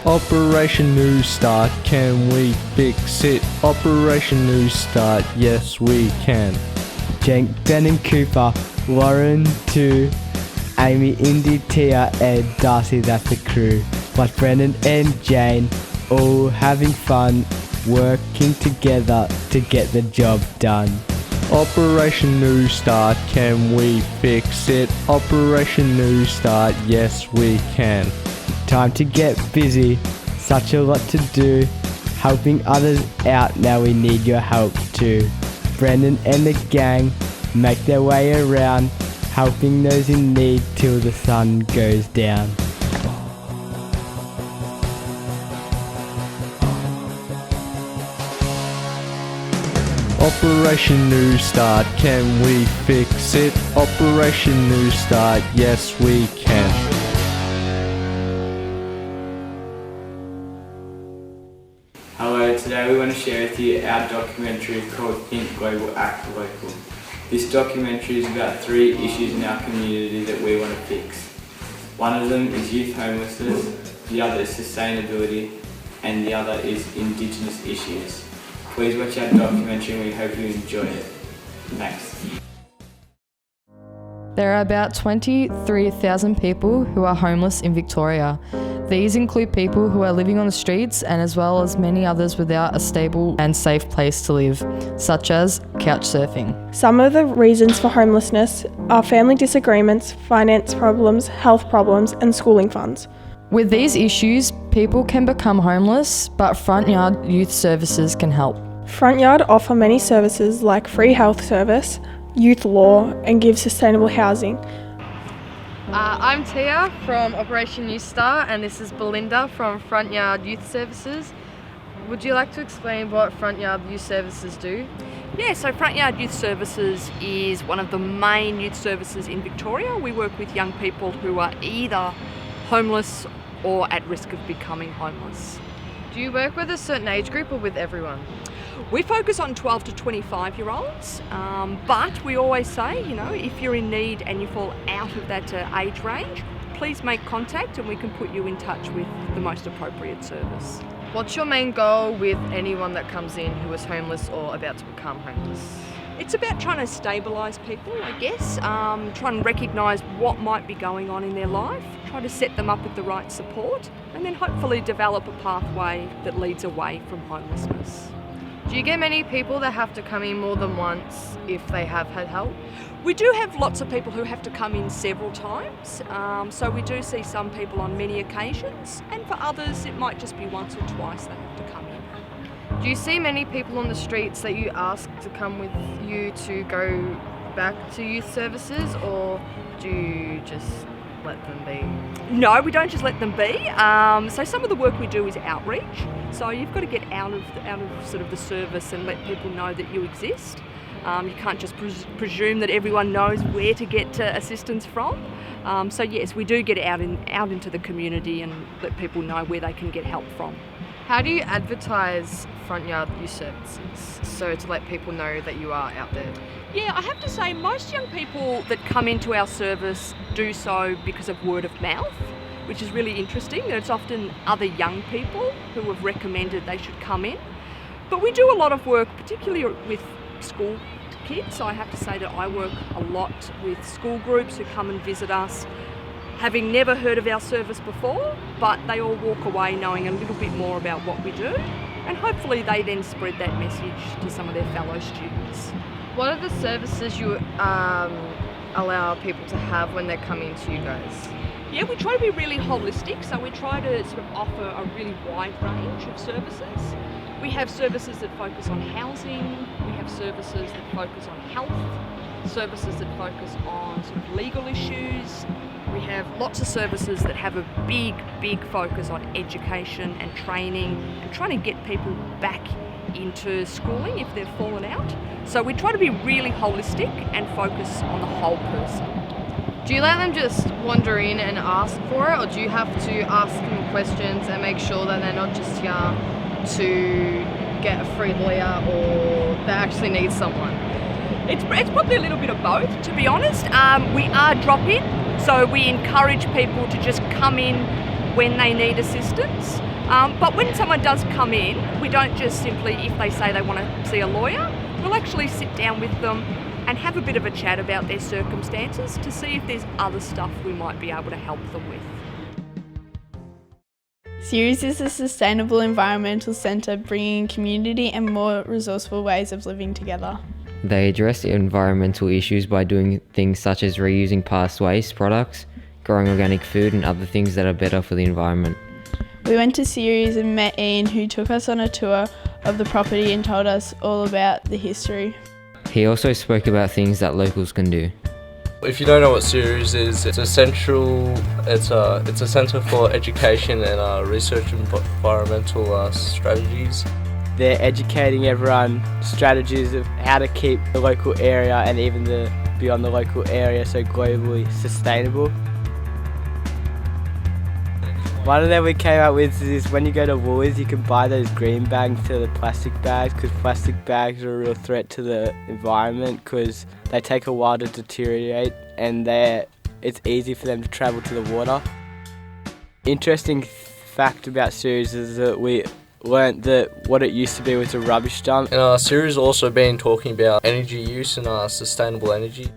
Operation Newstart, can we fix it? Operation Newstart, yes we can. Jenk, Ben and Cooper, Lauren, 2, Amy, Indy, Tia, Ed, Darcy, that's the crew. But Brendan and Jane, all having fun, working together to get the job done. Operation Newstart, can we fix it? Operation Newstart, yes we can. Time to get busy, such a lot to do. Helping others out, now we need your help too. Brendan and the gang make their way around, helping those in need till the sun goes down. Operation Newstart, can we fix it? Operation Newstart, yes we can. Hello, today we want to share with you our documentary called Think Global, Act Local. This documentary is about 3 issues in our community that we want to fix. One of them is youth homelessness, the other is sustainability, and the other is Indigenous issues. Please watch our documentary and we hope you enjoy it. Thanks. There are about 23,000 people who are homeless in Victoria. These include people who are living on the streets and as well as many others without a stable and safe place to live, such as couch surfing. Some of the reasons for homelessness are family disagreements, finance problems, health problems, and schooling funds. With these issues, people can become homeless, but Front Yard Youth Services can help. Front Yard offer many services like free health service, youth law, and give sustainable housing. I'm Tia from Operation Newstart, and this is Belinda from Front Yard Youth Services. Would you like to explain what Front Yard Youth Services do? Yeah, so Front Yard Youth Services is one of the main youth services in Victoria. We work with young people who are either homeless or at risk of becoming homeless. Do you work with a certain age group or with everyone? We focus on 12 to 25 year olds, but we always say, if you're in need and you fall out of that age range, please make contact and we can put you in touch with the most appropriate service. What's your main goal with anyone that comes in who is homeless or about to become homeless? It's about trying to stabilise people, I guess, trying to recognise what might be going on in their life, try to set them up with the right support, and then hopefully develop a pathway that leads away from homelessness. Do you get many people that have to come in more than once if they have had help? We do have lots of people who have to come in several times, so we do see some people on many occasions, and for others it might just be once or twice they have to come in. Do you see many people on the streets that you ask to come with you to go back to youth services, or do you just let them be? No, we don't just let them be. So some of the work we do is outreach. So you've got to get out of sort of the service and let people know that you exist. You can't just presume that everyone knows where to get assistance from. So yes, we do get out into the community and let people know where they can get help from. How do you advertise Front Yard Youth Services so to let people know that you are out there? Yeah, I have to say most young people that come into our service do so because of word of mouth, which is really interesting. It's often other young people who have recommended they should come in. But we do a lot of work, particularly with school kids. I have to say that I work a lot with school groups who come and visit us, having never heard of our service before, but they all walk away knowing a little bit more about what we do, and hopefully they then spread that message to some of their fellow students. What are the services you allow people to have when they come into you guys? Yeah, we try to be really holistic, so we try to sort of offer a really wide range of services. We have services that focus on housing, we have services that focus on health, services that focus on sort of legal issues. We have lots of services that have a big focus on education and training and trying to get people back into schooling if they've fallen out. So we try to be really holistic and focus on the whole person. Do you let them just wander in and ask for it, or do you have to ask them questions and make sure that they're not just here to get a free lawyer or they actually need someone? It's probably a little bit of both, to be honest. We are drop-in, so we encourage people to just come in, when they need assistance. But when someone does come in, we don't just simply, if they say they want to see a lawyer, we'll actually sit down with them and have a bit of a chat about their circumstances to see if there's other stuff we might be able to help them with. Ceres is a sustainable environmental centre bringing community and more resourceful ways of living together. They address environmental issues by doing things such as reusing past waste products, growing organic food and other things that are better for the environment. We went to Ceres and met Ian, who took us on a tour of the property and told us all about the history. He also spoke about things that locals can do. If you don't know what Ceres is, it's a centre for education and research and environmental strategies. They're educating everyone strategies of how to keep the local area and even beyond the local area so globally sustainable. One of them we came up with is when you go to Woolies, you can buy those green bags instead of the plastic bags, because plastic bags are a real threat to the environment because they take a while to deteriorate and it's easy for them to travel to the water. Interesting fact about Ceres is that we learnt that what it used to be was a rubbish dump. And Ceres also been talking about energy use and sustainable energy.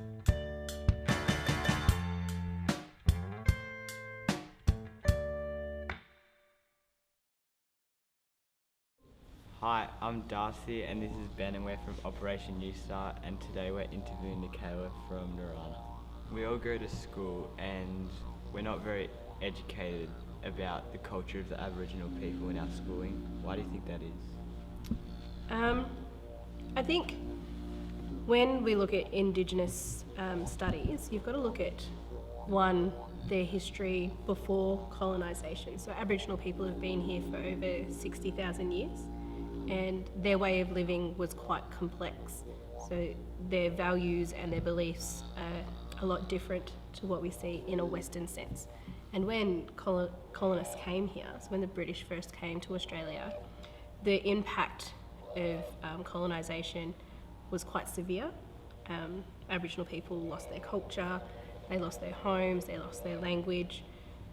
Hi, I'm Darcy and this is Ben and we're from Operation Newstart, and today we're interviewing Nicola from Narana. We all go to school and we're not very educated about the culture of the Aboriginal people in our schooling. Why do you think that is? I think when we look at Indigenous studies, you've got to look at, one, their history before colonisation. So Aboriginal people have been here for over 60,000 years. And their way of living was quite complex. So their values and their beliefs are a lot different to what we see in a Western sense. And when colonists came here, so when the British first came to Australia, the impact of colonisation was quite severe. Aboriginal people lost their culture, they lost their homes, they lost their language.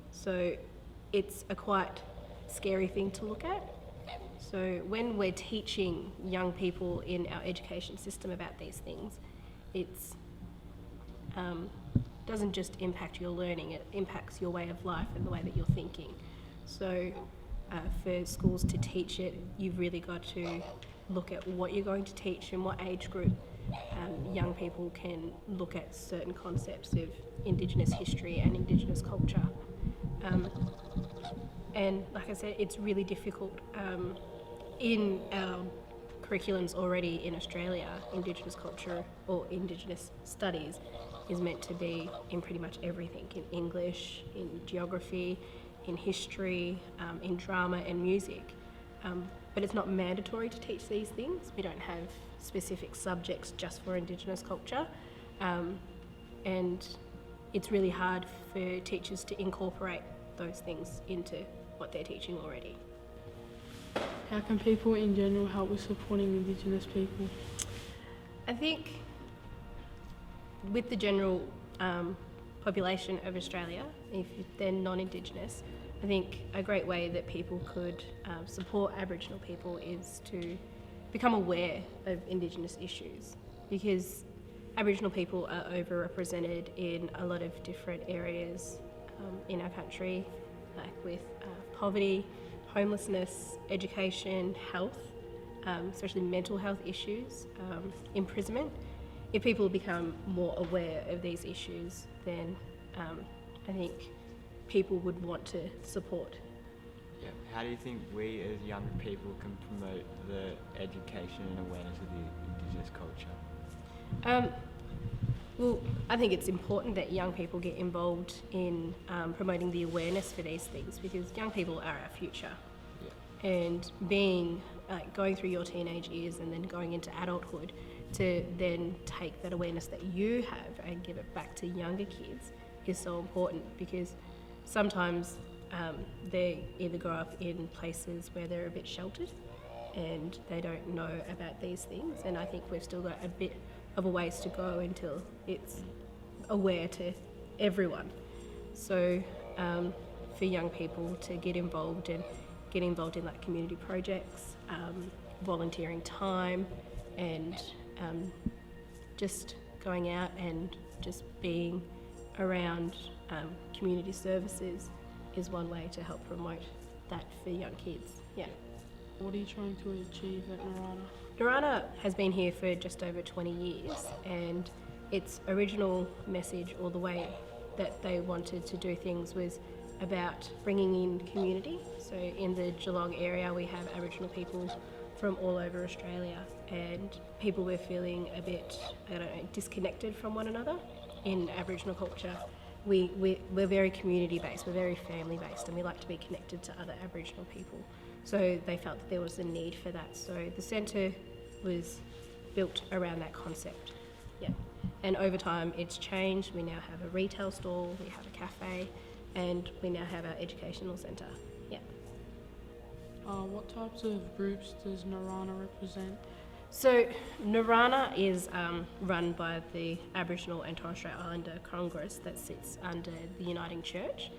So it's a quite scary thing to look at. So when we're teaching young people in our education system about these things, it's doesn't just impact your learning, it impacts your way of life and the way that you're thinking. So for schools to teach it, you've really got to look at what you're going to teach and what age group young people can look at certain concepts of Indigenous history and Indigenous culture. And like I said, it's really difficult. In our curriculums already in Australia, Indigenous culture or Indigenous studies is meant to be in pretty much everything, in English, in geography, in history, in drama and music. But it's not mandatory to teach these things. We don't have specific subjects just for Indigenous culture. And it's really hard for teachers to incorporate those things into what they're teaching already. How can people in general help with supporting Indigenous people? I think with the general population of Australia, if they're non-Indigenous, I think a great way that people could support Aboriginal people is to become aware of Indigenous issues, because Aboriginal people are overrepresented in a lot of different areas in our country, like with poverty, homelessness, education, health, especially mental health issues, imprisonment. If people become more aware of these issues, then I think people would want to support. Yeah. How do you think we as young people can promote the education and awareness of the Indigenous culture? Well, I think it's important that young people get involved in promoting the awareness for these things, because young people are our future. Yeah. And going through your teenage years and then going into adulthood, to then take that awareness that you have and give it back to younger kids is so important, because sometimes they either grow up in places where they're a bit sheltered and they don't know about these things, and I think we've still got a bit of a ways to go until it's aware to everyone. So for young people to get involved in like community projects, volunteering time, and just going out and just being around community services is one way to help promote that for young kids. Yeah. What are you trying to achieve at Narana? Narana has been here for just over 20 years, and its original message, or the way that they wanted to do things, was about bringing in community. So in the Geelong area we have Aboriginal people from all over Australia, and people were feeling a bit, disconnected from one another in Aboriginal culture. We're very community based, we're very family based, and we like to be connected to other Aboriginal people. So they felt that there was a need for that. So the centre was built around that concept. Yeah. And over time it's changed. We now have a retail stall, we have a cafe, and we now have our educational centre. Yeah. What types of groups does Narana represent? So Narana is run by the Aboriginal and Torres Strait Islander Congress that sits under the Uniting Church.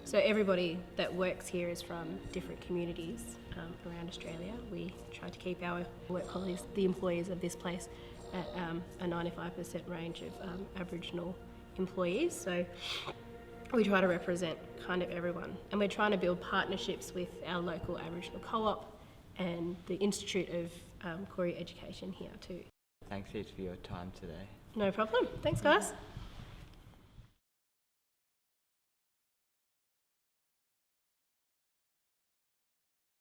So everybody that works here is from different communities around Australia. We try to keep our work colleagues, the employees of this place, at a 95% range of Aboriginal employees. So we try to represent kind of everyone. And we're trying to build partnerships with our local Aboriginal co-op and the Institute of Koori Education here too. Thanks heaps for your time today. No problem. Thanks, guys.